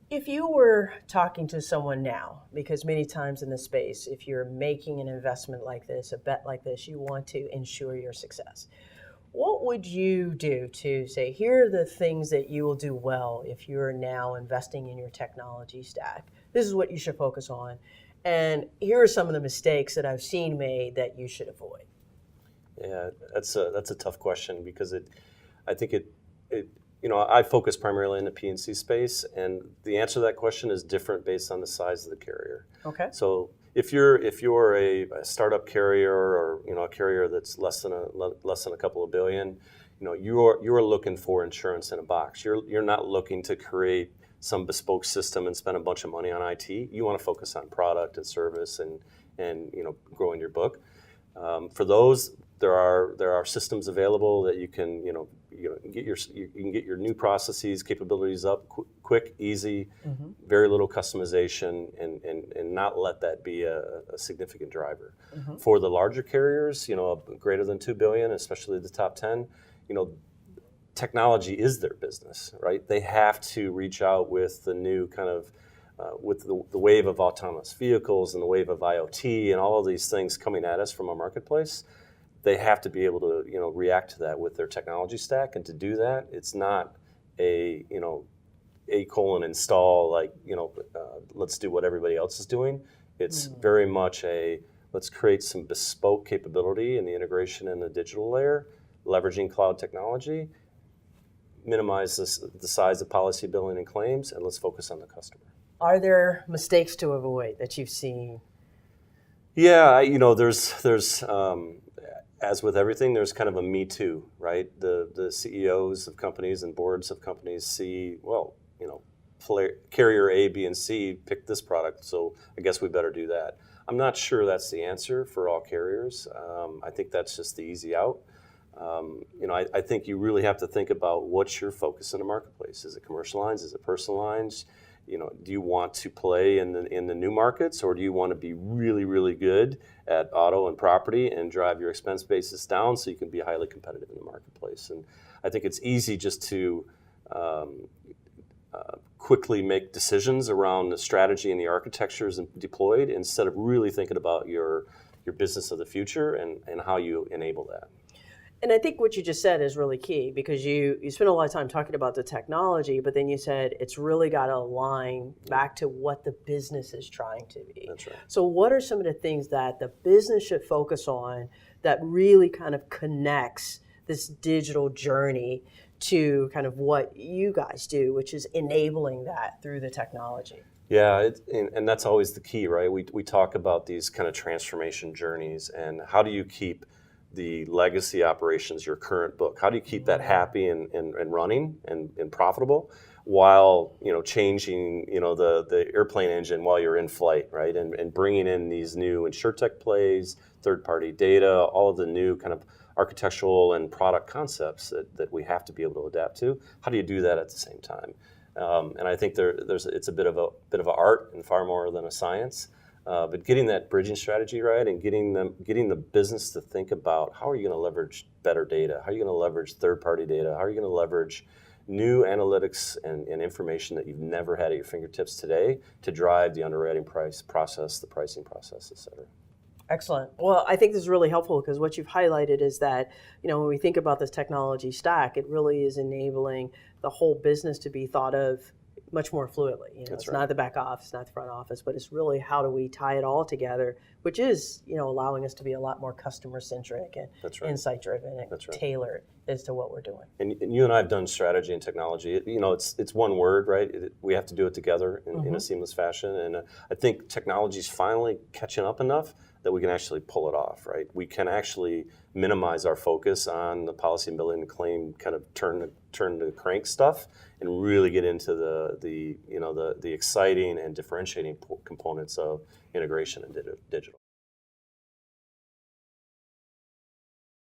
If you were talking to someone now, because many times in the space, if you're making an investment like this, a bet like this, you want to ensure your success. What would you do to say, here are the things that you will do well if you're now investing in your technology stack? This is what you should focus on. And here are some of the mistakes that I've seen made that you should avoid. Yeah, that's a tough question because I think I focus primarily in the P&C space, and the answer to that question is different based on the size of the carrier. Okay. So if you're a startup carrier, or a carrier that's less than a couple of billion, you're looking for insurance in a box. You're not looking to create some bespoke system and spend a bunch of money on IT. You want to focus on product and service and growing your book. For those, there are systems available that you can get your new processes, capabilities up quick, easy, very little customization, and not let that be a significant driver. For the larger carriers, greater than 2 billion, especially the top 10, technology is their business, right? They have to reach out with the new kind of with the wave of autonomous vehicles and the wave of IoT and all of these things coming at us from a marketplace. They have to be able to react to that with their technology stack, and to do that, it's not a install let's do what everybody else is doing. It's very much let's create some bespoke capability in the integration and the digital layer, leveraging cloud technology, minimize the size of policy billing and claims, and let's focus on the customer. Are there mistakes to avoid that you've seen? Yeah, there's as with everything, there's kind of a me too, right? The CEOs of companies and boards of companies see, carrier A, B, and C picked this product, so I guess we better do that. I'm not sure that's the answer for all carriers. I think that's just the easy out. I think you really have to think about what's your focus in the marketplace. Is it commercial lines? Is it personal lines? Do you want to play in the new markets, or do you want to be really, really good at auto and property and drive your expense basis down so you can be highly competitive in the marketplace? And I think it's easy just to quickly make decisions around the strategy and the architectures deployed, instead of really thinking about your business of the future and how you enable that. And I think what you just said is really key, because you spent a lot of time talking about the technology, but then you said it's really got to align back to what the business is trying to be. That's right. So what are some of the things that the business should focus on that really kind of connects this digital journey to kind of what you guys do, which is enabling that through the technology? Yeah, and that's always the key, right? We talk about these kind of transformation journeys, and how do you keep the legacy operations, your current book, how do you keep that happy and running and profitable, while changing the airplane engine while you're in flight, right? And bringing in these new insurtech plays, third-party data, all of the new kind of architectural and product concepts that we have to be able to adapt to. How do you do that at the same time? And I think it's a bit of an art and far more than a science. But getting that bridging strategy right, and getting the business to think about, how are you going to leverage better data? How are you going to leverage third-party data? How are you going to leverage new analytics and information that you've never had at your fingertips today to drive the underwriting process, the pricing process, et cetera? Excellent. Well, I think this is really helpful, because what you've highlighted is that, when we think about this technology stack, it really is enabling the whole business to be thought of much more fluidly. It's right. Not the back office, not the front office, but it's really how do we tie it all together, which is, allowing us to be a lot more customer-centric and That's right. insight-driven and That's right. tailored as to what we're doing. And you and I have done strategy and technology. It's one word, right? We have to do it together in a seamless fashion. And I think technology is finally catching up enough that we can actually pull it off, right? We can actually minimize our focus on the policy and billing and claim kind of turn the crank stuff, and really get into the exciting and differentiating components of integration and digital.